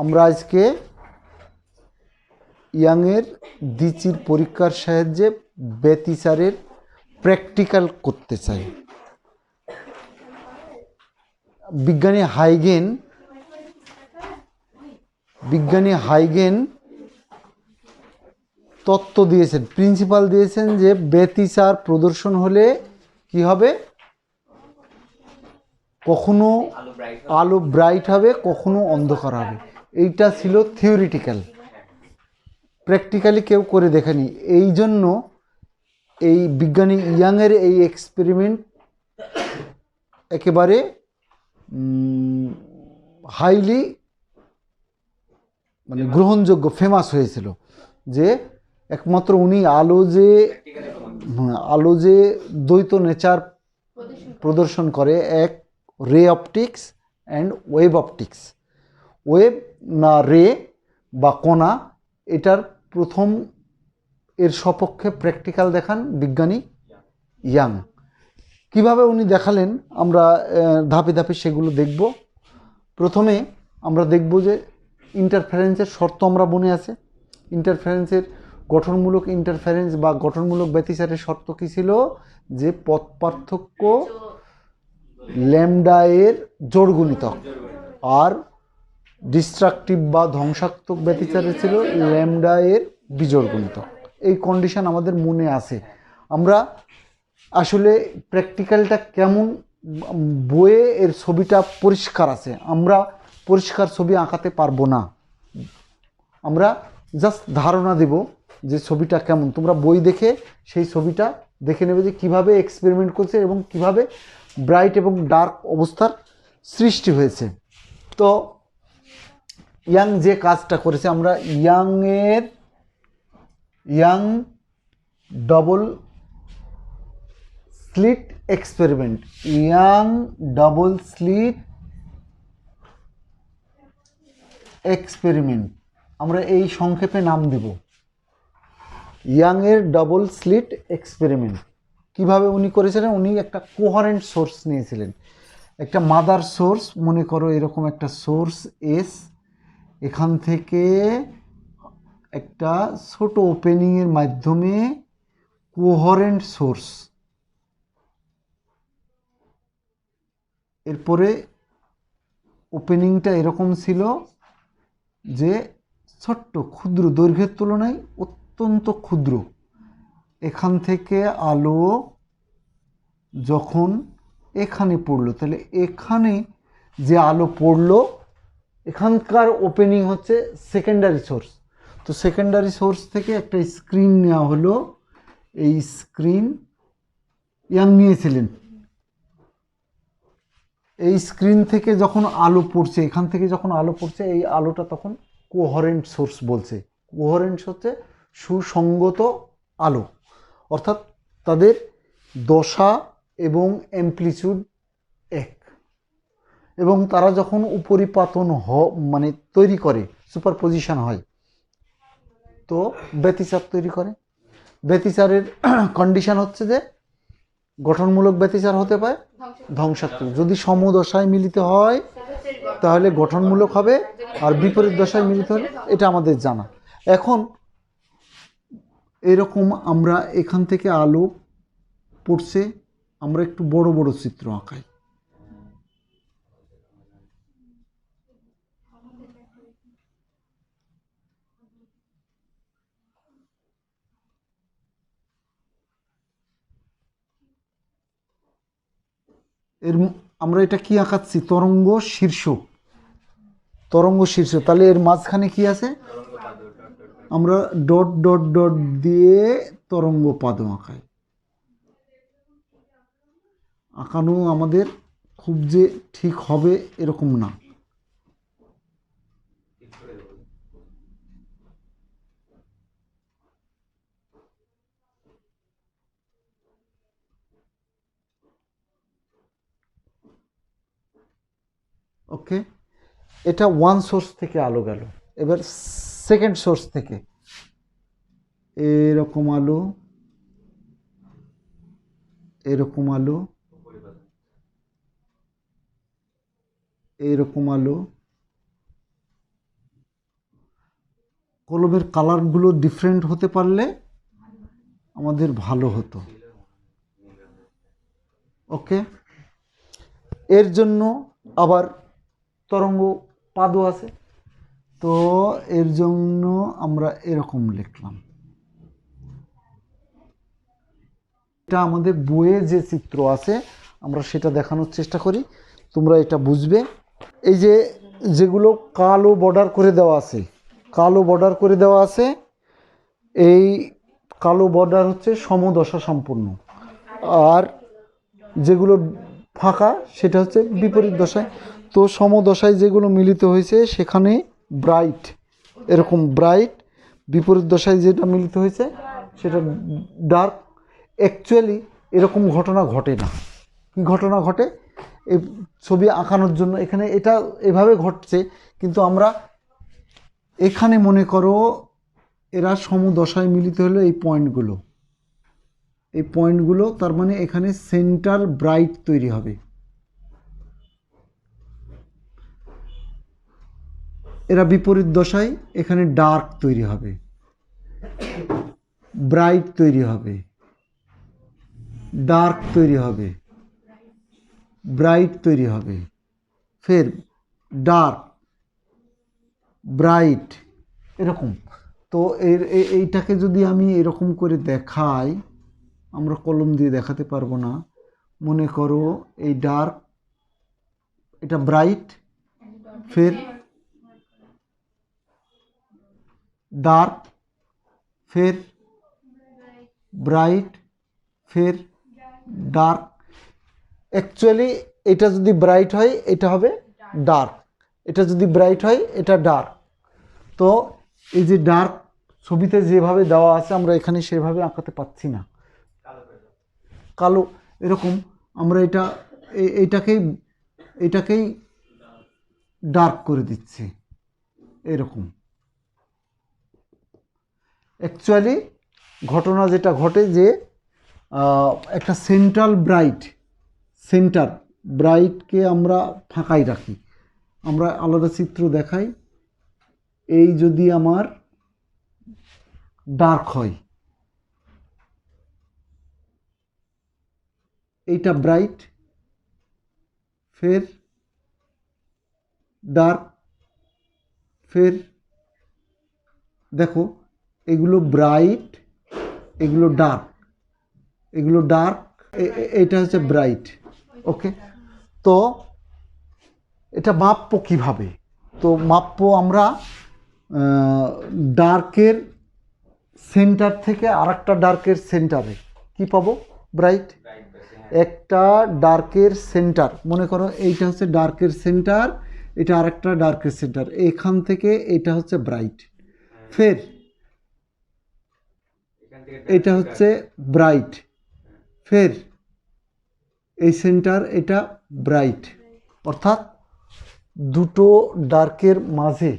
আমরা আজকে ইয়াংয়ের দ্বিচির পরীক্ষার সাহায্যে ব্যতিচারের প্র্যাকটিক্যাল করতে চাই। বিজ্ঞানী হাইগেন তত্ত্ব দিয়েছেন, প্রিন্সিপাল দিয়েছেন যে ব্যতিচার প্রদর্শন হলে কি হবে, কখনো আলো ব্রাইট হবে, কখনো অন্ধকার হবে। এইটা ছিল থিওরিটিক্যাল, প্র্যাকটিক্যালি কেউ করে দেখেনি। এই জন্য এই বিজ্ঞানী ইয়াংয়ের এই এক্সপেরিমেন্ট একেবারে হাইলি মানে গ্রহণযোগ্য, ফেমাস হয়েছিল। যে একমাত্র উনি আলো যে দ্বৈত নেচার প্রদর্শন করে, এক রে optics and wave optics. Wave না রে বা কণা, এটার প্রথম এর সপক্ষে প্র্যাকটিক্যাল দেখান বিজ্ঞানী ইয়াং। কিভাবে উনি দেখালেন আমরা ধাপে ধাপে সেগুলো দেখব। প্রথমে আমরা দেখব যে ইন্টারফারেন্সের শর্ত আমরা মনে আছে। ইন্টারফারেন্সের গঠনমূলক ইন্টারফারেন্স বা গঠনমূলক ব্যতিচারের শর্ত কী ছিল, যে পথ পার্থক্য ল্যামডা এর জোড় গুণিতক, আর ডিস্ট্রাকটিভ বা ধ্বংসাত্মক ব্যতিচারে ছিল ল্যামডা এর বিজোড় গুণিতক। এই কন্ডিশন আমাদের মনে আছে। আমরা আসলে প্র্যাকটিক্যালটা কেমন, বইয়ে এর ছবিটা পরিষ্কার আছে, আমরা পরিষ্কার ছবি আঁকাতে পারবো না। আমরা জাস্ট ধারণা দেব যে ছবিটা কেমন। তোমরা বই দেখে সেই ছবিটা দেখে নেবে যে কীভাবে এক্সপেরিমেন্ট করছে এবং কিভাবে ব্রাইট এবং ডার্ক অবস্থার সৃষ্টি হয়েছে। তো ইয়াং যে কাজটা করেছে, আমরা young double slit experiment, young double slit experiment আমরা এই সংক্ষেপে নাম দেব, ইয়াংয়ের ডবল স্লিট এক্সপেরিমেন্ট। কিভাবে উনি করেছিলেন, উনি একটা কোহারেন্ট সোর্স নিয়েছিলেন, একটা মাদার সোর্স, মনে করো এরকম একটা সোর্স এস, এখান থেকে একটা ছোট ওপেনিংয়ের মাধ্যমে কোহারেন্ট সোর্স, এরপরে ওপেনিংটা এরকম ছিল যে ছোট্ট ক্ষুদ্র, দৈর্ঘ্যের তুলনায় অত্যন্ত ক্ষুদ্র। এখান থেকে আলো যখন এখানে পড়লো, তাহলে এখানে যে আলো পড়লো, এখানকার ওপেনিং হচ্ছে সেকেন্ডারি সোর্স। তো সেকেন্ডারি সোর্স থেকে একটা স্ক্রিন নেওয়া হলো, এই স্ক্রিন ইয়াং নিয়েছিলেন। এই স্ক্রিন থেকে যখন আলো পড়ছে, এখান থেকে যখন আলো পড়ছে, এই আলোটা তখন কোহারেন্ট সোর্স বলছে। কোহারেন্ট হচ্ছে সুসঙ্গত আলো, অর্থাৎ তাদের দশা এবং অ্যামপ্লিটিউড এক, এবং তারা যখন উপরিপাতন মানে তৈরি করে, সুপারপজিশন হয়, তো ব্যতিচার তৈরি করে। ব্যতিচারের কন্ডিশন হচ্ছে যে গঠনমূলক ব্যতিচার হতে পারে, ধ্বংসাত্মক। যদি সমদশায় মিলিত হয় তাহলে গঠনমূলক হবে, আর বিপরীত দশায় মিলিত হলে, এটা আমাদের জানা। এখন এরকম আমরা এখান থেকে আলো পড়ছে, আমরা একটু বড় বড় চিত্র আঁকাই। আমরা এটা কি আঁকাচ্ছি, তরঙ্গ শীর্ষ। তাহলে এর মাঝখানে কি আছে, আমরা ডট ডট ডট দিয়ে তরঙ্গ পাদ আঁকাই। আঁকানো আমাদের খুব যে ঠিক হবে এরকম না। ওকে, এটা ওয়ান সোর্স থেকে আলো গেল। এবার সেকেন্ড সোর্স থেকে এরকম আলো, এরকম আলো, এরকম আলো, কলমের কালারগুলো ডিফারেন্ট হতে পারলে আমাদের ভালো হতো। ওকে, এর জন্য আবার তরঙ্গ পাদও আছে, তো এর জন্য আমরা এরকম লিখলাম। এটা আমাদের বইয়ে যে চিত্র আছে আমরা সেটা দেখানোর চেষ্টা করি, তোমরা এটা বুঝবে। এই যে যেগুলো কালো বর্ডার করে দেওয়া আছে, কালো বর্ডার করে দেওয়া আছে, এই কালো বর্ডার হচ্ছে সমদশা সম্পূর্ণ, আর যেগুলো ফাঁকা সেটা হচ্ছে বিপরীত দশায়। তো সমদশায় যেগুলো মিলিত হয়েছে সেখানে ব্রাইট, এরকম ব্রাইট, বিপরীত দশায় যেটা মিলিত হয়েছে সেটা ডার্ক। অ্যাকচুয়ালি এরকম ঘটনা ঘটে না। কী ঘটনা ঘটে? এই ছবি আঁকানোর জন্য এখানে এটা এভাবে ঘটছে, কিন্তু আমরা এখানে মনে করো এরা সমদশায় মিলিত হলো, এই পয়েন্টগুলো, এই পয়েন্টগুলো, তার মানে এখানে সেন্টার ব্রাইট তৈরি হবে। এরা বিপরীত দশায়, এখানে ডার্ক তৈরি হবে, ব্রাইট তৈরি হবে, ডার্ক তৈরি হবে, ব্রাইট তৈরি হবে, ফের ডার্ক, ব্রাইট, এরকম। তো এইটাকে যদি আমি এরকম করে দেখাই, আমরা কলম দিয়ে দেখাতে পারবো না। মনে করো এই ডার্ক, এটা ব্রাইট, ফের ডার্ক, ফের ব্রাইট, ফের ডার্ক। অ্যাকচুয়ালি এটা যদি ব্রাইট হয় এটা হবে ডার্ক, এটা যদি ব্রাইট হয় এটা ডার্ক। তো এই যে ডার্ক ছবিতে যেভাবে দেওয়া আছে আমরা এখানে সেভাবে আঁকাতে পাচ্ছি না, কালো এরকম। আমরা এটাকেই ডার্ক করে দিচ্ছি এরকম। অ্যাকচুয়ালি ঘটনা যেটা ঘটে যে একটা সেন্ট্রাল ব্রাইট, সেন্টার ব্রাইটকে আমরা ফাঁকাই রাখি। আমরা আলাদা চিত্র দেখাই। এই যদি আমার ডার্ক হয়, এইটা ব্রাইট, ফের ডার্ক, ফের দেখো এগুলো ব্রাইট, এগুলো ডার্ক, এগুলো ডার্ক, এটা হচ্ছে ব্রাইট। ওকে, তো এটা মাপবো কিভাবে? তো মাপবো আমরা ডার্কের সেন্টার থেকে আরেকটা ডার্কের সেন্টারে কি পাবো? ব্রাইট। একটা ডার্কের সেন্টার, মনে করো এইটা হচ্ছে ডার্কের সেন্টার, এটা আরেকটা ডার্কের সেন্টার, এখান থেকে এটা হচ্ছে ব্রাইট, ফের এটা হচ্ছে ব্রাইট, ফের এই সেন্টার, এটা ব্রাইট। অর্থাৎ দুটো ডার্কের মাঝে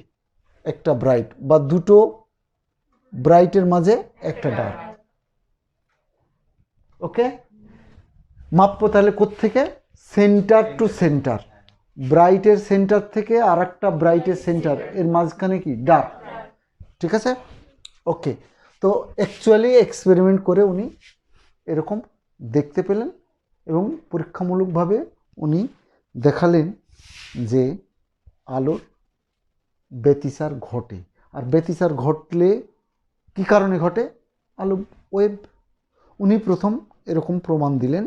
একটা ব্রাইট, বা দুটো ব্রাইটের মাঝে একটা ডার্ক। ওকে, মাপবো তাহলে কোত্থেকে? সেন্টার টু সেন্টার, ব্রাইটের সেন্টার থেকে আর একটা ব্রাইটের সেন্টার, এর মাঝখানে কি? ডার্ক। ঠিক আছে, ওকে। তো অ্যাকচুয়ালি এক্সপেরিমেন্ট করে উনি এরকম দেখতে পেলেন এবং পরীক্ষামূলকভাবে উনি দেখালেন যে আলোর ব্যতিচার ঘটে। আর ব্যতিচার ঘটলে কি কারণে ঘটে? আলো ওয়েভ। উনি প্রথম এরকম প্রমাণ দিলেন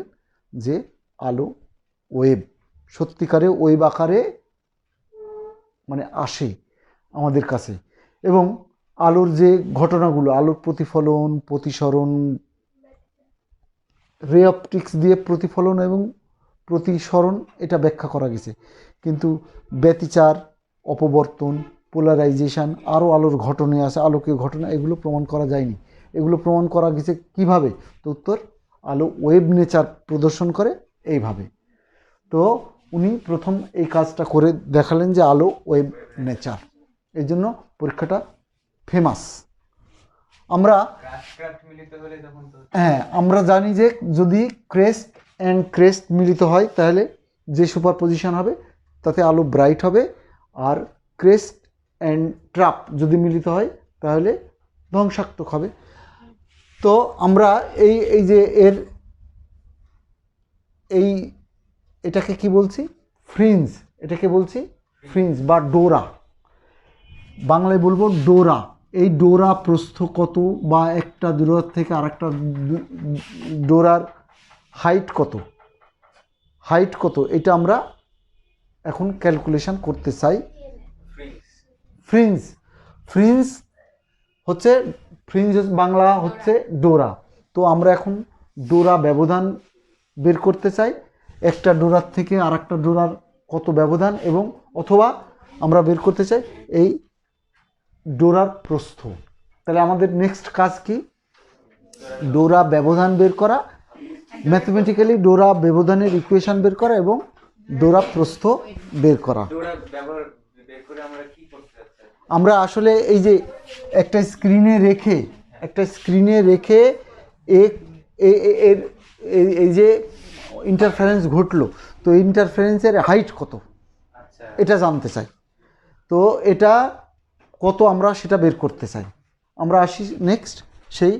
যে আলো ওয়েভ, সত্যিকারে ওয়েভ আকারে মানে আসে আমাদের কাছে। এবং আলোর যে ঘটনাগুলো, আলোর প্রতিফলন, প্রতিসরণ, রে অপটিক্স দিয়ে প্রতিফলন এবং প্রতিসরণ এটা ব্যাখ্যা করা গেছে, কিন্তু ব্যতিচার, অপবর্তন, পোলারাইজেশন, আরও আলোর ঘটনা আছে, আলোকীয় ঘটনা, এগুলো প্রমাণ করা যায়নি। এগুলো প্রমাণ করা গেছে কিভাবে? তো উত্তর, আলো ওয়েভ নেচার প্রদর্শন করে এইভাবে। তো উনি প্রথম এই কাজটা করে দেখালেন যে আলো ওয়েভ নেচার, এই জন্য পরীক্ষাটা ফেমাস। আমরা আমরা জানি যে যদি ক্রেস্ট অ্যান্ড ক্রেস্ট মিলিত হয় তাহলে যে সুপারপজিশন হবে তাতে আলো ব্রাইট হবে, আর ক্রেস্ট অ্যান্ড ট্রাপ যদি মিলিত হয় তাহলে ধ্বংসাত্মক হবে। তো আমরা এই এই যে এর এই এটাকে কি বলছি, ফ্রিঞ্জ, এটাকে বলছি ফ্রিঞ্জ বা ডোরা, বাংলায় বলবো ডোরা। এই ডোরা প্রস্থ কত বা একটা ডোরা থেকে আরেকটা ডোরার হাইট কত, এটা আমরা এখন ক্যালকুলেশন করতে চাই। ফ্রিঞ্জ হচ্ছে বাংলা হচ্ছে ডোরা। তো আমরা এখন ডোরা ব্যবধান বের করতে চাই, একটা ডোরার থেকে আরেকটা ডোরার কত ব্যবধান, এবং অথবা আমরা বের করতে চাই এই ডোরার প্রস্থ। তাহলে আমাদের নেক্সট কাজ কি, ডোরা ব্যবধান বের করা, ম্যাথমেটিক্যালি ডোরা ব্যবধানের ইকুয়েশন বের করা এবং ডোরা প্রস্থ বের করা। আমরা আসলে এই যে একটা স্ক্রিনে রেখে এই যে ইন্টারফারেন্স ঘটলো, তো ইন্টারফারেন্সের হাইট কত এটা জানতে চাই। তো এটা কত আমরা সেটা বের করতে চাই। আমরা আসি নেক্সট সেই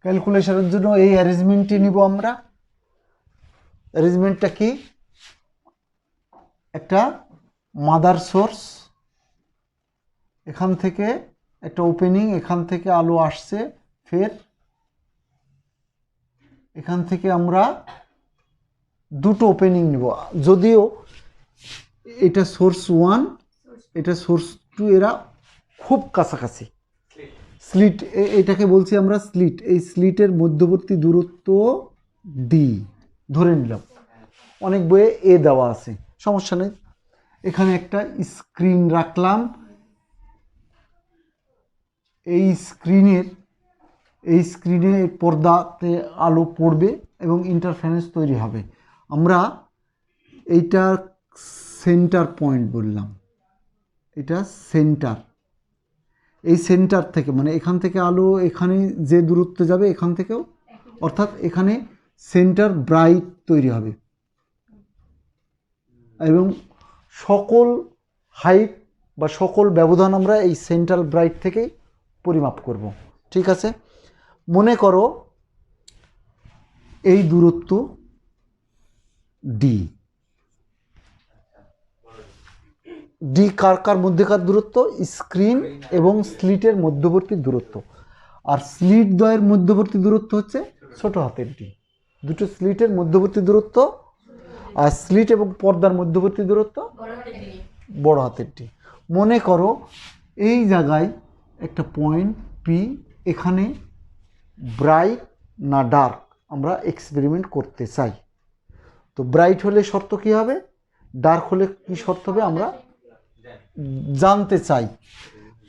ক্যালকুলেশনের জন্য এই অ্যারেঞ্জমেন্টটি নিব আমরা। অ্যারেঞ্জমেন্টটা কি, একটা মাদার সোর্স, এখান থেকে একটা ওপেনিং, এখান থেকে আলো আসছে, ফের এখান থেকে আমরা দুটো ওপেনিং নিব, যদিও এটা সোর্স 1 এটা সোর্স 2 এরা খুব কাছাকাছি। স্লিট, এটাকে বলছি আমরা স্লিট, এই স্লিটের মধ্যবর্তী দূরত্ব ডি ধরে নিলাম, অনেক বইয়ে এ দেওয়া আছে, সমস্যা নেই। এখানে একটা স্ক্রিন রাখলাম, এই স্ক্রিনে পর্দাতে আলো পড়বে এবং ইন্টারফারেন্স তৈরি হবে। আমরা এইটা সেন্টার পয়েন্ট বললাম, এটা সেন্টার, এই সেন্টার থেকে মানে এখান থেকে আলো এখানে যে দূরত্ব যাবে এখান থেকেও, অর্থাৎ এখানে সেন্টার ব্রাইট তৈরি হবে এবং সকল হাইট বা সকল ব্যবধান আমরা এই সেন্ট্রাল ব্রাইট থেকে পরিমাপ করব। ঠিক আছে, মনে করো এই দূরত্ব ডি কার মধ্যেকার দূরত্ব, স্ক্রিন এবং স্লিটের মধ্যবর্তী দূরত্ব। আর স্লিট দ্বয়ের মধ্যবর্তী দূরত্ব হচ্ছে ছোট হাতের ডি, দুটো স্লিটের মধ্যবর্তী দূরত্ব, আর স্লিট এবং পর্দার মধ্যবর্তী দূরত্ব বড় হাতের ডি। মনে করো এই জায়গায় একটা পয়েন্ট পি, এখানে ব্রাইট না ডার্ক আমরা এক্সপেরিমেন্ট করতে চাই। তো ব্রাইট হলে শর্ত কি হবে, ডার্ক হলে কি শর্ত হবে আমরা জানতে চাই।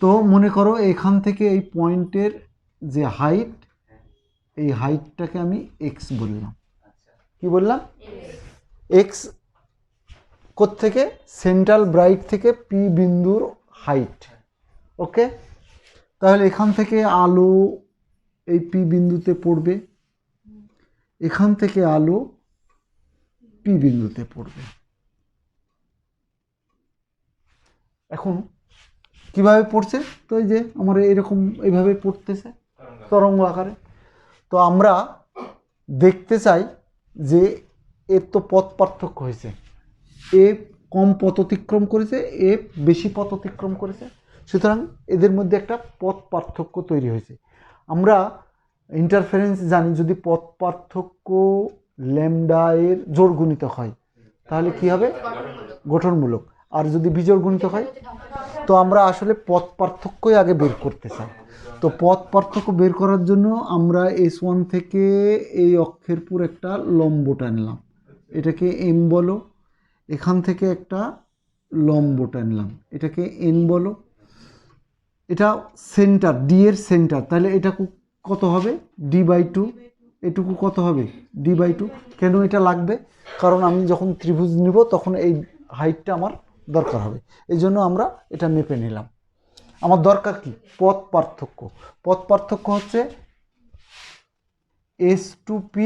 তো মনে করো এখান থেকে এই পয়েন্টের যে হাইট, এই হাইটটাকে আমি এক্স বললাম। কি বললাম, এক্স কোত্থেকে, সেন্ট্রাল ব্রাইট থেকে পি বিন্দুর হাইট। ওকে, তাহলে এখান থেকে আলো এই পি বিন্দুতে পড়বে, এখান থেকে আলো পি বিন্দুতে পড়বে। এখন কিভাবে পড়ছে, তো এই যে আমার এরকম এইভাবে পড়তেছে তরঙ্গ আকারে। তো আমরা দেখতে চাই যে এর তো পথ পার্থক্য হয়েছে, এ কম পথ অতিক্রম করেছে, এ বেশি পথ অতিক্রম করেছে, সুতরাং এদের মধ্যে একটা পথ পার্থক্য তৈরি হয়েছে। আমরা ইন্টারফারেন্স জানি, যদি পথ পার্থক্য ল্যামডা এর জোড় গুণিতক হয় তাহলে কি হবে, গঠনমূলক। আর যদি বিজোড় গুণিতক হয়, তো আমরা আসলে পথ পার্থক্যই আগে বের করতে চাই। তো পথ পার্থক্য বের করার জন্য আমরা S1 থেকে এই অক্ষের পুরো একটা লম্ব টানলাম, এটাকে এম বলো, এখান থেকে একটা লম্ব টানলাম, এটাকে এন বলো। এটা সেন্টার, ডি এর সেন্টার, তাহলে এটা কত হবে, D/2। এটুকু কত হবে, D/2। কেন এটা লাগবে, কারণ আমি যখন ত্রিভুজ নিব তখন এই হাইটটা আমার দরকার হবে, এই জন্য আমরা এটা মেপে নিলাম। আমার দরকার কি, পথ পার্থক্য। পথ পার্থক্য হচ্ছে S2P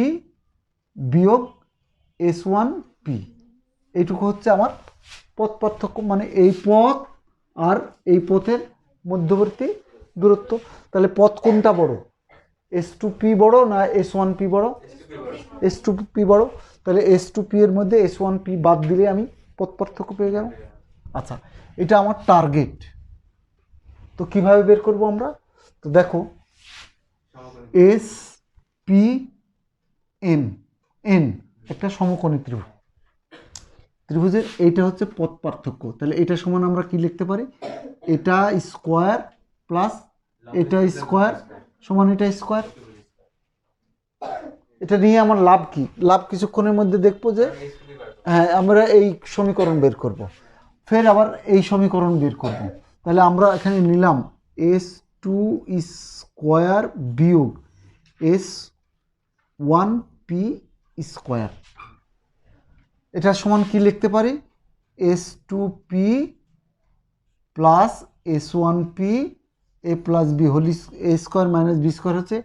বিয়োগ S1P, এইটুকু হচ্ছে আমার পথ পার্থক্য। মানে এই পথ আর এই পথের মধ্যবর্তী দূরত্ব। তাহলে পথ কোনটা বড়, S2P বড় না S1P বড়? S2P বড়। তাহলে S2P এর মধ্যে S1P বাদ দিলে আমি পথ পার্থক্য পেয়ে যাব। আচ্ছা, এটা আমার টার্গেট। তো কিভাবে বের করব আমরা? তো দেখো SPN একটা সমকোণী ত্রিভুজ, ত্রিভুজের এইটা হচ্ছে পথ পার্থক্য। তাহলে এটা সমান আমরা কি লিখতে পারি? এটা স্কোয়ার প্লাস এটা স্কোয়ার সমান এটা স্কোয়ার। এটা নিয়ে আমার লাভ কি? লাভ কিছুক্ষণের মধ্যে দেখবো যে হ্যাঁ আমরা এই সমীকরণ বের করব, ফের আবার এই সমীকরণ বের করব। তাহলে আমরা এখানে নিলাম S2 স্কোয়ার বিয়োগ S1P স্কোয়ার। এটা সমান কি লিখতে পারি? S2P plus S1P a plus B whole a square minus B square হচ্ছে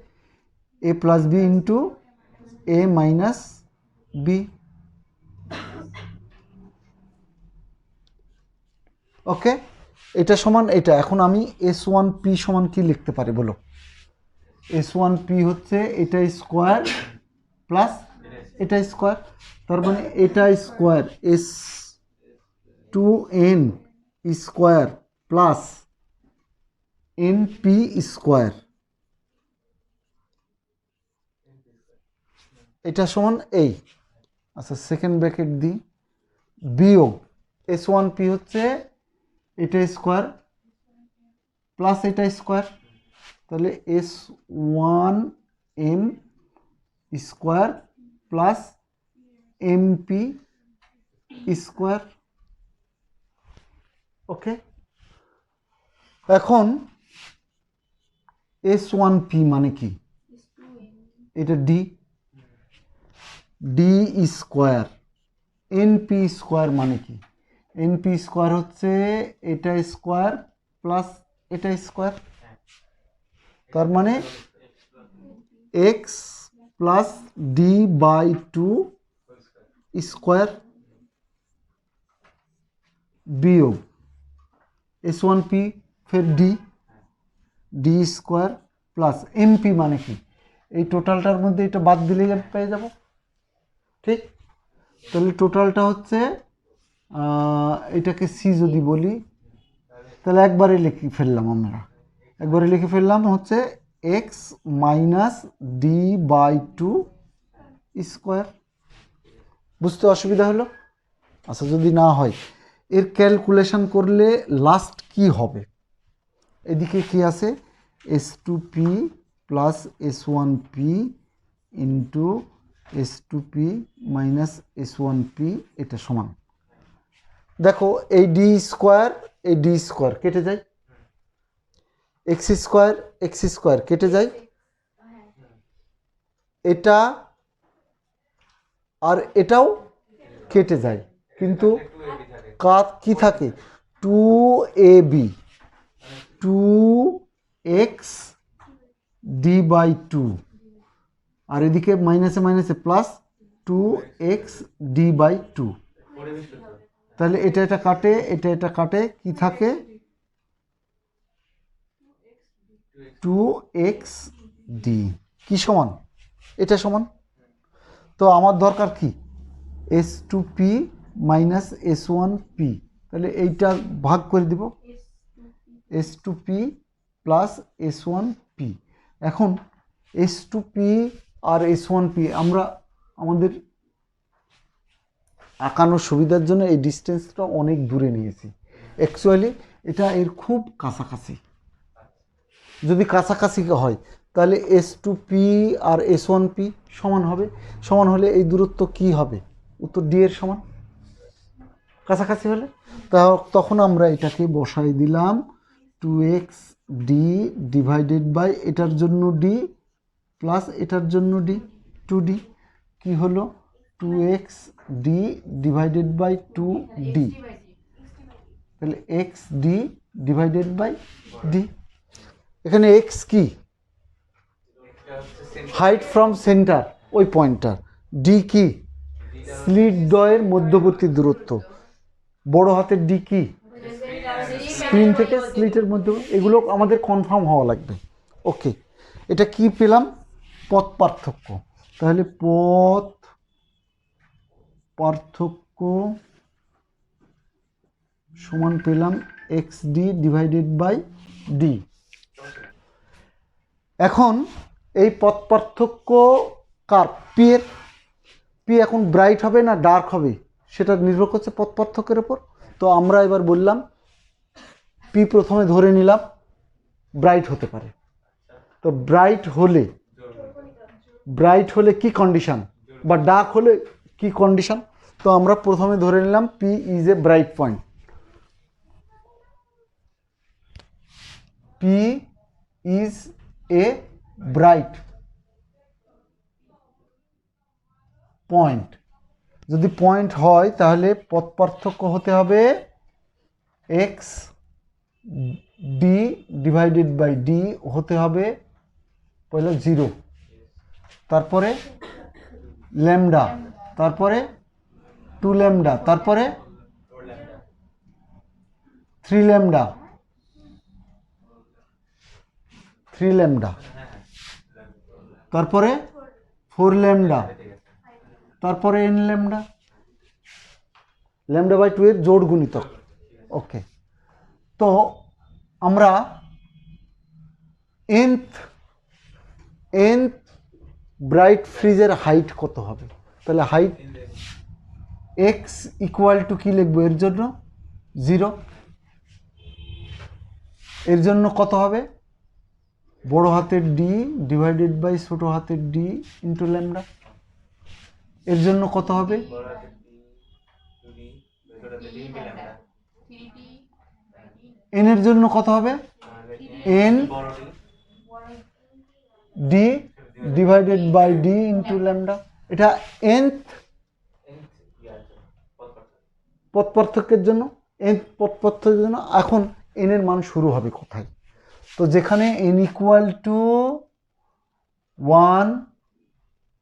a plus B into a minus B. Okay, এটা সমান এটা। এখন আমি S1P সমান কি লিখতে পারি বলো? S1P হচ্ছে এটা স্কোয়ার প্লাস এটা স্কোয়ার, তার মানে এটা square S2N square plus NP square, এটা সমান এই। আচ্ছা, সেকেন্ড ব্র্যাকেট দিই, বিয়োগ S1P হচ্ছে এটা স্কোয়ার প্লাস এটা স্কোয়ার, তাহলে S1M square plus MP square. Okay, এখন S1P মানে কি? এটা ডি স্কোয়ার। NP স্কোয়ার মানে কি? NP স্কোয়ার হচ্ছে এটা স্কোয়ার প্লাস এটা স্কোয়ার, তার মানে x plus D by 2 square বিয়োগ S1P ফের ডি স্কোয়ার প্লাস MP মানে কি? এই টোটালটার মধ্যে এটা বাদ দিলে পেয়ে যাব, ঠিক? তাহলে টোটালটা হচ্ছে এটাকে সি যদি বলি, তাহলে একবারে লিখে ফেললাম, আমরা একবারে লিখে ফেললাম হচ্ছে X minus D by 2 square. বুঝতে অসুবিধা হলো? আচ্ছা, যদি না হয় এর ক্যালকুলেশন করলে লাস্ট কি হবে? এদিকে কি আছে? S2P plus S1P into S2P minus S1P, এটা সমান, দেখো এই ডি স্কোয়ার কেটে যায়, এক্স স্কোয়ার কেটে যায়, এটা আর এটাও কেটে যায়, কিন্তু কি থাকে? 2AB 2x ডি বাই 2, আর এদিকে মাইনাসে মাইনাসে প্লাস 2x ডি বাই 2। তাহলে এটা কাটে, এটা কাটে, কি থাকে? 2x ডি কি সমান? এটা সমান। তো আমার দরকার কি? S2P মাইনাস S1P, তাহলে এইটা ভাগ করে দিব S2P প্লাস S1P। এখন S2P আর S1P আমরা আমাদের আঁকানোর সুবিধার জন্য এই ডিস্টেন্সটা অনেক দূরে নিয়েছি। অ্যাকচুয়ালি এটা এর খুব কাছাকাছি। যদি কাছাকাছি হয় তাহলে S2P আর S1P সমান হবে। সমান হলে এই দূরত্ব কি হবে? উত্তর ডি এর সমান। কাছাকাছি হলে তখন আমরা এটাকে বসাই দিলাম 2x ডি ডিভাইডেড বাই এটার জন্য ডি প্লাস এটার জন্য ডি 2d, কি হলো? 2x D divided by 2d, তাহলে x D divided by D. এখানে x কি? হাইট ফ্রম সেন্টার, ওই পয়েন্টটা। ডি কি? স্লিট দ্বয়ের মধ্যবর্তী দূরত্ব। বড় হাতের ডি কি? স্ক্রিন থেকে স্লিটের মধ্যে, এগুলো আমাদের কনফার্ম হওয়া লাগবে। ওকে, এটা কি পেলাম? পথ পার্থক্য। তাহলে পথ পার্থক্য সমান পেলাম X D divided by D. এখন এই পথ পার্থক্য কার? পি এর। পি এখন ব্রাইট হবে না ডার্ক হবে সেটা নির্ভর করছে পথ পার্থক্যের উপর। তো আমরা এবার বললাম পি প্রথমে ধরে নিলাম ব্রাইট হতে পারে। তো ব্রাইট হলে কি কন্ডিশন, বা ডার্ক হলে কি কন্ডিশন? তো আমরা প্রথমে ধরে নিলাম P is a bright point. P is a bright point. যদি পয়েন্ট হয় তাহলে পথ পার্থক্য হতে হবে X D divided by D হতে হবে পয়লা 0, তারপরে ল্যামডা, তারপরে 2 ল্যামডা, তারপরে 3 ল্যামডা, 3 ল্যামডা, তারপরে 4 ল্যামডা, তারপরে n ল্যামডা। ল্যামডা বাই 2 এর জোড় গুণিতক। ওকে, তো আমরা nth ব্রাইট ফ্রিজের হাইট কত হবে? তাহলে হাইট এক্স ইকুয়াল টু কি লিখবো এর জন্য? 0। এর জন্য কত হবে? বড় হাতের ডি ডিভাইডেড বাই ছোট হাতের ডি ইন্টু ল্যামডা। এর জন্য কত হবে? এন এর জন্য কত হবে? N D divided by D into lambda. এটা nth পথ পার্থক্যের জন্য, nth পথ পার্থক্যের জন্য। এখন এন এর মান শুরু হবে কোথায়? তো যেখানে n ইকুয়াল টু 1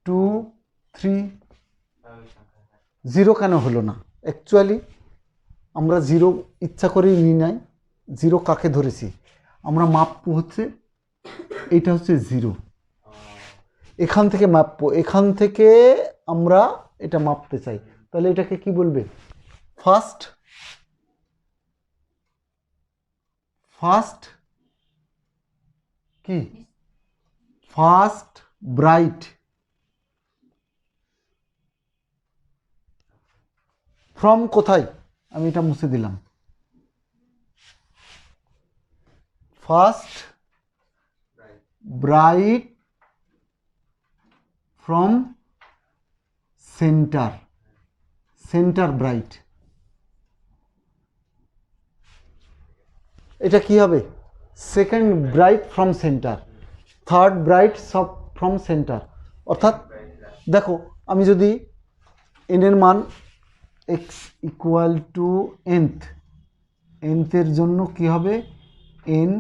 2 3। 0 কেন হলো না? অ্যাকচুয়ালি আমরা 0 ইচ্ছা করেই নিই নাই। 0 কাকে ধরেছি আমরা? মাপবো হচ্ছে এটা হচ্ছে 0, এখান থেকে মাপবো, এখান থেকে আমরা এটা মাপতে চাই। তাহলে এটাকে কি বলবে? ফার্স্ট কি? ফার্স্ট ব্রাইট ফ্রম কোথায়? আমি এটা মুছে দিলাম। First bright from centre bright. এটা কি হবে? Second bright from centre, third bright সব ফ্রম সেন্টার। অর্থাৎ দেখো, আমি যদি এন এর মান এক্স ইকুয়াল টু nth এর জন্য কি হবে? N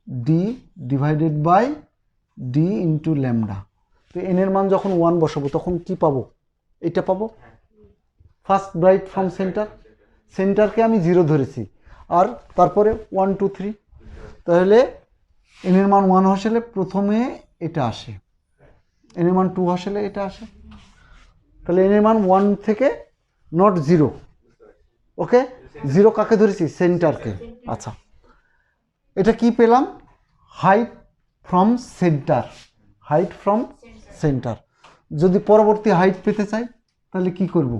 D divided by D into lambda. তো এন এর মান যখন 1 বসাবো তখন কি পাবো? এটা পাবো, ফার্স্ট ব্রাইট ফ্রম সেন্টারকে আমি 0 ধরেছি, আর তারপরে 1 2 3। তাহলে এন এর মান 1 আসলে প্রথমে এটা আসে, এন এর মান 2 আসলে এটা আসে। তাহলে এন এর মান 1 থেকে নট 0। ওকে, 0 কাকে ধরেছি? সেন্টারকে। আচ্ছা, এটা কি পেলাম? Height from centre. যদি পরবর্তী হাইট পেতে চাই তাহলে কি করব?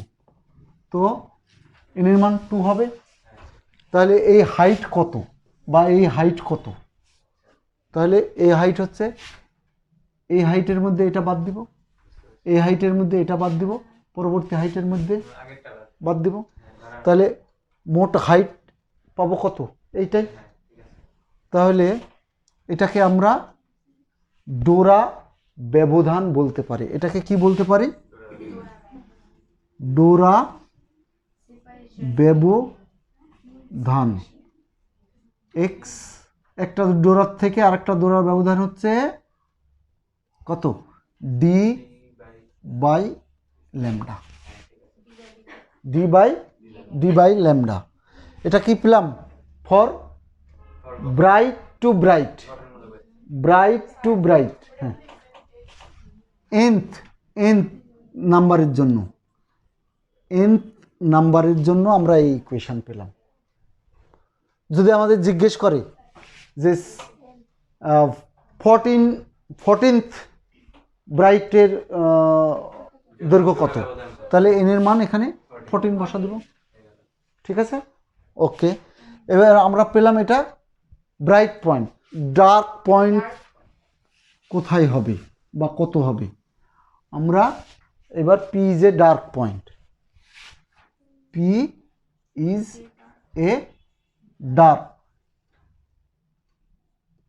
তো এন এর মান 2 হবে। তাহলে এই হাইট কত, বা এই হাইট কত? তাহলে এই হাইট হচ্ছে, এই হাইটের মধ্যে এটা বাদ দিব, এই হাইটের মধ্যে এটা বাদ দিব, পরবর্তী হাইটের মধ্যে বাদ দিব। তাহলে মোট হাইট পাবো কত? এইটাই। তাহলে এটাকে আমরা ডোরা ব্যবধান বলতে পারি। এটাকে কি বলতে পারি? ডোরা ব্যবধান। এক্স একটা ডোরার থেকে আরেকটা ডোরার ব্যবধান হচ্ছে কত? D by lambda. D by lambda. এটা কি পেলাম? For bright to bright, bright to bright, হ্যাঁ, nth নাম্বারের জন্য, nth নাম্বারের জন্য আমরা এই ইকুয়েশন পেলাম। যদি আমাদের জিজ্ঞেস করে যে 14th ব্রাইটের দৈর্ঘ্য কত, তাহলে n এর মান এখানে 14 বসা দেব, ঠিক আছে? ওকে, এবার আমরা পেলাম এটা ব্রাইট পয়েন্ট। ডার্ক পয়েন্ট কোথায় হবে বা কত হবে? আমরা এবার P is a dark point, P is a dark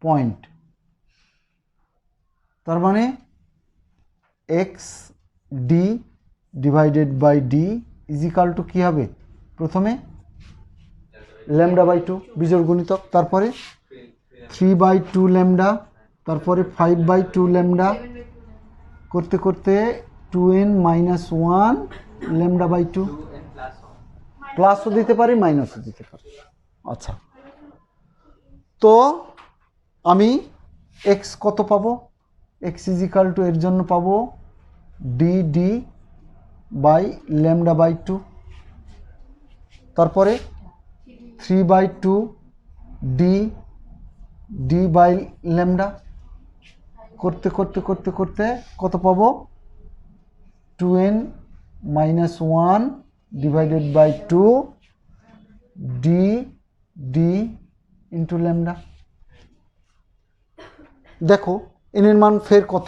point, তার মানে X D divided by D is equal to কী হবে? প্রথমে λ/2 বিজোড় গুণিতক, তারপরে 3/2 ল্যামডা, তারপরে 5/2 ল্যামডা, করতে করতে 2n - 1 λ/2, প্লাসও দিতে পারি মাইনাসও দিতে পারি। আচ্ছা, তো আমি এক্স কত পাবো? এক্স ইজ ইকাল টু এর জন্য পাবো ডি বাই λ/2, তারপরে 3/2 ডি বাই ল্যামডা, করতে করতে করতে করতে কত পাবো? 2n - 1 divided by 2 D into lambda. দেখো n এর মান ফের কত?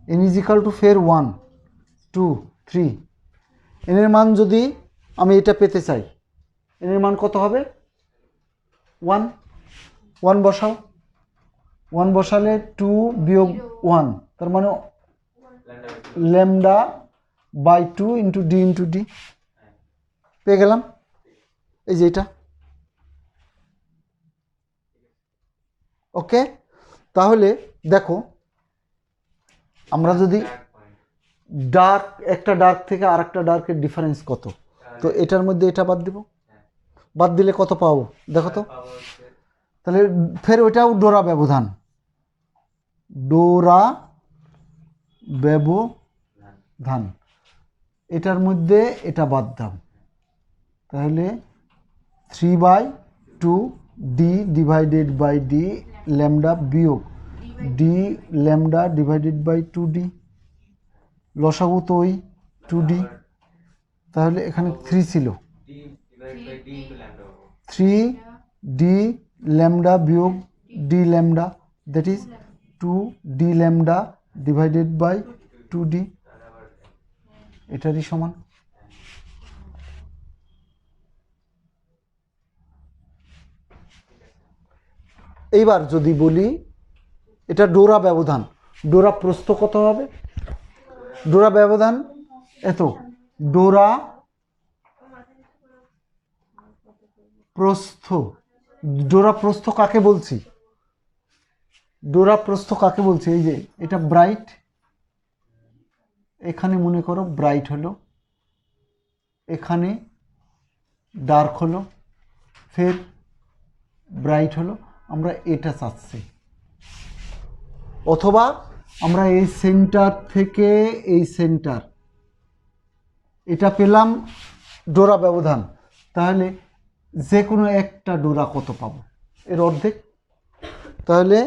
n ইজ ইকাল টু ফের 1 2 3। n এর মান যদি আমি এটা পেতে চাই, n এর মান কত হবে? 1 বসাও, 1 বসালে 2 বিয়োগ 1, তার মানে λ/2 ইন্টু ডি পেয়ে গেলাম। এই যে এটা, ওকে। তাহলে দেখো আমরা যদি ডার্ক, একটা ডার্ক থেকে আর একটা ডার্কের ডিফারেন্স কত, তো এটার মধ্যে এটা বাদ দিব, বাদ দিলে কত পাবো দেখো তো? তাহলে ফের ওইটাও ডোরা ব্যবধান, ডোরা ব্যবধান, এটার মধ্যে এটা বাদ দাও, তাহলে 3/2 D divided by D lambda বিয়োগ D lambda divided by 2d, লসাগু তো ওই 2d, তাহলে এখানে 3 ছিল, 3d ল্যামডা বিয়োগ D lambda, that is 2d lambda divided by 2d, এটারই সমান। এইবার যদি বলি এটা ডোরা ব্যবধান, ডোরা প্রস্থ কত হবে? ডোরা ব্যবধান এত, ডোরা প্রস্থ, ডোরা প্রস্থ কাকে বলছি? ডোরা প্রস্থ কাকে বলছি? এই যে এটা ব্রাইট, এখানে মনে করো ব্রাইট হলো, এখানে ডার্ক হলো, ফের ব্রাইট হলো, আমরা এটা চাচ্ছি। অথবা আমরা এই সেন্টার থেকে এই সেন্টার এটা পেলাম ডোরা ব্যবধান, তাহলে যে কোনো একটা ডোরা কত পাবো? এর অর্ধেক, তাহলে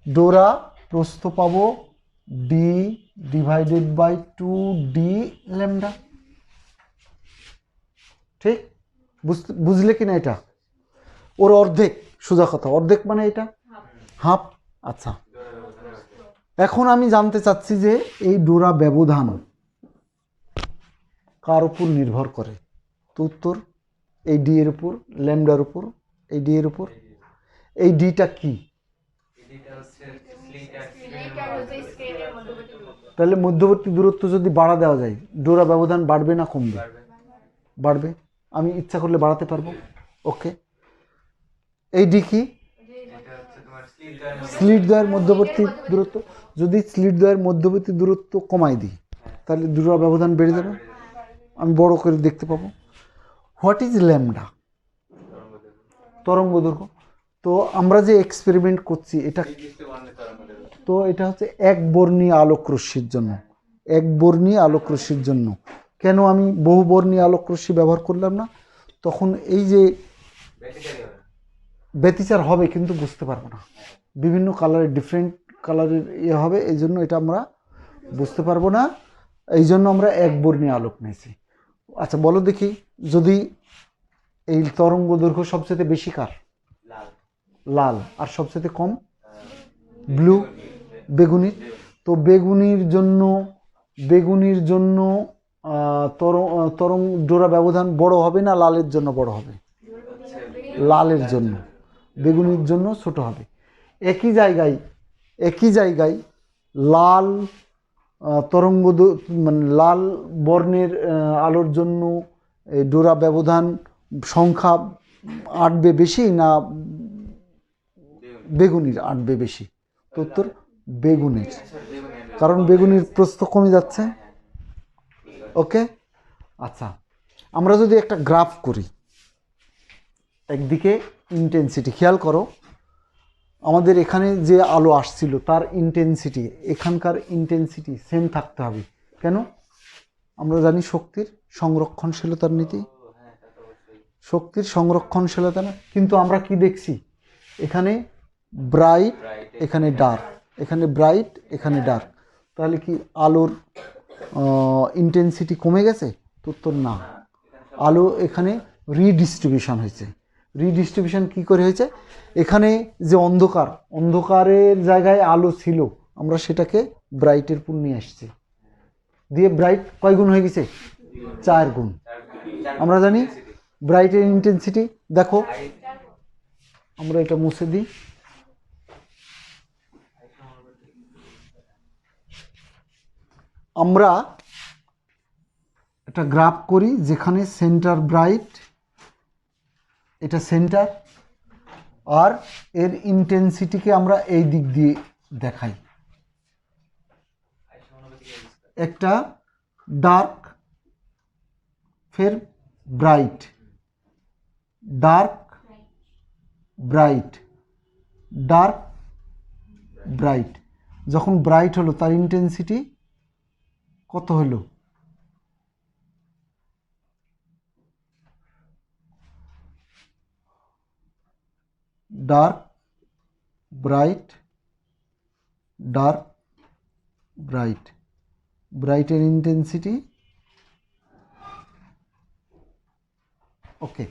ডোরা প্রস্থ পাবো D divided by 2d lambda. ঠিক বুঝলে কি না? এটা ওর অর্ধেক, সোজা কথা, অর্ধেক মানে এটা হাফ। আচ্ছা, এখন আমি জানতে চাচ্ছি যে এই ডোরা ব্যবধান কার উপর নির্ভর করে? তো উত্তর এই ডি এর উপর, ল্যামডার উপর, এই ডি এর উপর। এই ডিটা কি? তাহলে মধ্যবর্তী দূরত্ব যদি বাড়া দেওয়া যায়, ডোরা ব্যবধান বাড়বে না কমবে? বাড়বে। আমি ইচ্ছা করলে বাড়াতে পারবো। ওকে, এই ডি কি? স্লিট দ্বয়ের মধ্যবর্তী দূরত্ব। যদি স্লিট দ্বয়ের মধ্যবর্তী দূরত্ব কমাই দিই, তাহলে ডোরা ব্যবধান বেড়ে যাবে, আমি বড় করে দেখতে পাবো। What is lambda? তরঙ্গ দৈর্ঘ্য। তো আমরা যে এক্সপেরিমেন্ট করছি এটা, তো এটা হচ্ছে একবর্ণীয় আলোকরশ্মির জন্য, একবর্ণীয় আলোকরশ্মির জন্য। কেন আমি বহুবর্ণীয় আলোকরশ্মি ব্যবহার করলাম না? তখন এই যে ব্যতিচার হবে কিন্তু বুঝতে পারবো না, বিভিন্ন কালারের ডিফারেন্ট কালারের হবে, এই জন্য এটা আমরা বুঝতে পারবো না, এই জন্য আমরা একবর্ণীয় আলোক নিয়েছি। আচ্ছা বলো দেখি, যদি এই তরঙ্গ দৈর্ঘ্য সবচেয়ে বেশি কার? লাল। আর সবচেয়ে কম? ব্লু, বেগুনি। তো বেগুনির জন্য তরঙ্গ ডোরা ব্যবধান বড় হবে না লালের জন্য বড় হবে? লালের জন্য। বেগুনির জন্য ছোট হবে। একই জায়গায় লাল তরঙ্গ মানে লাল বর্ণের আলোর জন্য ডোরা ব্যবধান সংখ্যা আটবে বেশি না বেগুনির আটবে বেশি? তো উত্তর বেগুনির, কারণ বেগুনির প্রস্থ কমে যাচ্ছে। ওকে, আচ্ছা আমরা যদি একটা গ্রাফ করি, একদিকে ইন্টেন্সিটি, খেয়াল করো আমাদের এখানে যে আলো আসছিল তার ইন্টেন্সিটি, এখানকার ইন্টেন্সিটি সেম থাকতে হবে। কেন? আমরা জানি শক্তির সংরক্ষণশীলতার নীতি, শক্তির সংরক্ষণশীলতা না। কিন্তু আমরা কি দেখছি, এখানে ব্রাইট, এখানে ডার্ক, এখানে ব্রাইট, এখানে ডার্ক, তাহলে কি আলোর ইন্টেন্সিটি কমে গেছে? উত্তর না, আলো এখানে রিডিস্ট্রিবিউশন হয়েছে। রিডিস্ট্রিবিউশন কি করে হয়েছে? এখানে যে অন্ধকারের জায়গায় আলো ছিল, আমরা সেটাকে ব্রাইটের পুর নিয়ে আসছি, দিয়ে ব্রাইট কয় গুণ হয়ে গেছে? 4 গুণ। আমরা জানি ব্রাইটের ইন্টেন্সিটি, দেখো আমরা এটা মুছে দিই, আমরা একটা গ্রাফ করি যেখানে সেন্টার ব্রাইট, এটা সেন্টার, আর এর ইন্টেন্সিটিকে আমরা এই দিক দিয়ে দেখাই, একটা ডার্ক ফের bright, dark bright, dark bright. যখন ব্রাইট হলো তার ইন্টেন্সিটি কত হলো? ডার্ক ব্রাইট, ডার্ক ব্রাইট, ব্রাইটের ইন্টেন্সিটি। ওকে,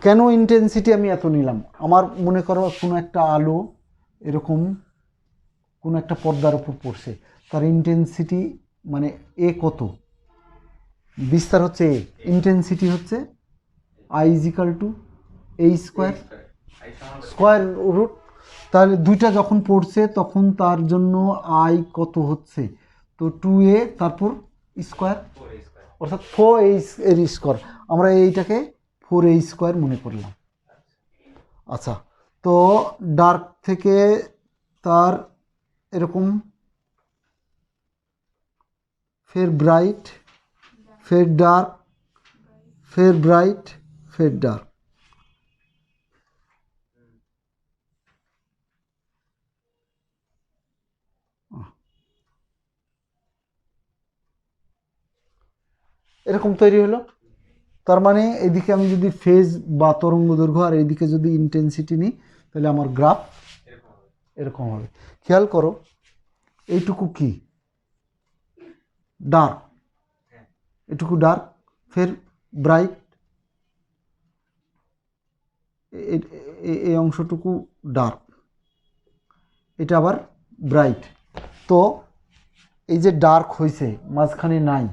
কেন ইন্টেন্সিটি আমি এত নিলাম? আমার মনে করো কোনো একটা আলো এরকম কোনো একটা পর্দার উপর পড়ছে, তার ইন্টেন্সিটি মানে এ কত, বিস্তার হচ্ছে এ, ইন্টেন্সিটি হচ্ছে আই ইজিক্যাল টু এই স্কোয়ার রুট। তাহলে দুইটা যখন পড়ছে তখন তার জন্য আই কত হচ্ছে? তো 2a তারপর স্কোয়ার, অর্থাৎ 4a এর স্কোয়ার। আমরা এইটাকে 4a স্কোয়ার মনে করলাম। আচ্ছা, তো ডার্ক থেকে তার এরকম ফের ব্রাইট, ফের ডার্ক, ফের ব্রাইট, ফের ডার্ক। এরকম তৈরি হলো। তার মানে এদিকে আমি যদি ফেজ বা তরঙ্গ দৈর্ঘ্য আর এইদিকে যদি ইন্টেন্সিটি নিই, তাহলে আমার গ্রাফ এরকম হবে। খেয়াল করো এইটুকু কি ডার্ক, এটুকু ডার্ক, ফের ব্রাইট, এই অংশটুকু ডার্ক, এটা আবার ব্রাইট। তো এই যে ডার্ক হয়েছে মাঝখানে নাই,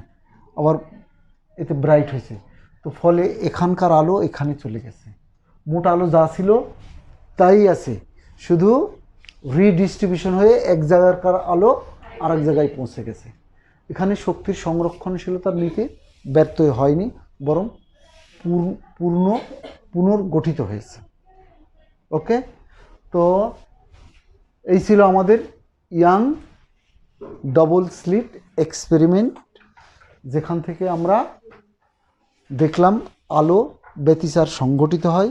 আবার এতে ব্রাইট হয়েছে, তো ফলে এখানকার আলো এখানে চলে গেছে, মোট আলো যা ছিল তাই আছে, শুধু রিডিস্ট্রিবিউশন হয়ে এক জায়গাকার আলো আর এক জায়গায় পৌঁছে গেছে। এখানে শক্তির সংরক্ষণশীলতার নীতি ব্যর্থ হয়নি, বরং পুনর্গঠিত হয়েছে। ওকে, তো এই ছিল আমাদের ইয়াং ডবল স্লিট এক্সপেরিমেন্ট, যেখান থেকে আমরা দেখলাম আলো ব্যতিচার সংঘটিত হয়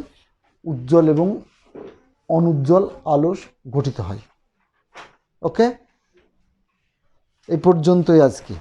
উজ্জ্বল এবং অনুজ্জ্বল আলো গঠিত হয়। ওকে, এই পর্যন্তই আজকে।